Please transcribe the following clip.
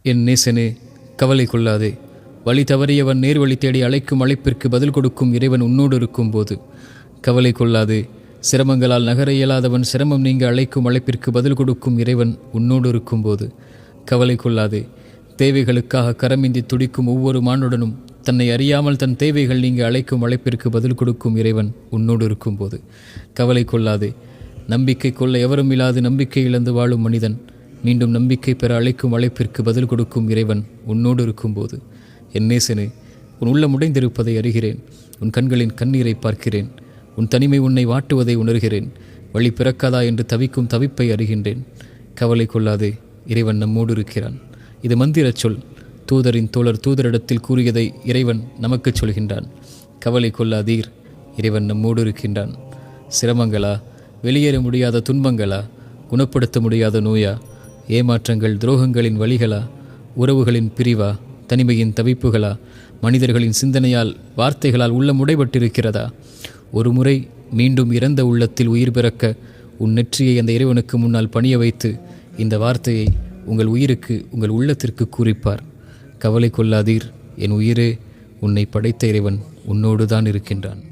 என் நேசனே, கவலை கொள்ளாதே. வழி தவறியவன் நேர்வழி தேடி அழைக்கும் அழைப்பிற்கு பதில் கொடுக்கும் இறைவன் உன்னோடு இருக்கும்போது கவலை கொள்ளாதே. சிரமங்களால் நகர இயலாதவன் சிரமம் நீங்க அழைக்கும் அழைப்பிற்கு பதில் கொடுக்கும் இறைவன் உன்னோடு இருக்கும்போது கவலை கொள்ளாதே. தேவைகளுக்காக கரமிந்தி துடிக்கும் ஒவ்வொரு மானுடனும் தன்னை அறியாமல் தன் தேவைகள் நீங்க அழைக்கும் அழைப்பிற்கு பதில் கொடுக்கும் இறைவன் உன்னோடு இருக்கும்போது கவலை கொள்ளாதே. நம்பிக்கை கொள்ள எவரும் இல்லாது நம்பிக்கை இழந்து வாழும் மனிதன் மீண்டும் நம்பிக்கை பெற அழைக்கும் அழைப்பிற்கு பதில் கொடுக்கும் இறைவன் உன்னோடு இருக்கும்போது என் நேசனே, உன் உள்ளம் உடைந்திருப்பதை அறிகிறேன். உன் கண்களின் கண்ணீரை பார்க்கிறேன். உன் தனிமை உன்னை வாட்டுவதை உணர்கிறேன். வழி பிறக்காதா என்று தவிக்கும் தவிப்பை அறிகின்றேன். கவலை கொள்ளாதே, இறைவன் நம்மோடு இருக்கிறான். இது மந்திரச் சொல். தூதரின் தோழர் தூதரிடத்தில் கூறியதை இறைவன் நமக்கு சொல்கின்றான். கவலை கொள்ளாதீர், இறைவன் நம்மோடு இருக்கின்றான். சிரமங்களா, வெளியேற முடியாத துன்பங்களா, குணப்படுத்த முடியாத நோயா, ஏமாற்றங்கள் துரோகங்களின் வழிகளா, உறவுகளின் பிரிவா, தனிமையின் தவிப்புகளா, மனிதர்களின் சிந்தனையால் வார்த்தைகளால் உள்ளம் உடைபட்டிருக்கிறதா? ஒரு முறை மீண்டும் இறந்த உள்ளத்தில் உயிர் பிறக்க உன் நெற்றியை அந்த இறைவனுக்கு முன்னால் பணிய வைத்து இந்த வார்த்தையை உங்கள் உயிருக்கு, உங்கள் உள்ளத்திற்கு கூறிப்பார். கவலை கொள்ளாதீர் என் உயிரே, உன்னை படைத்த இறைவன் உன்னோடு தான் இருக்கின்றான்.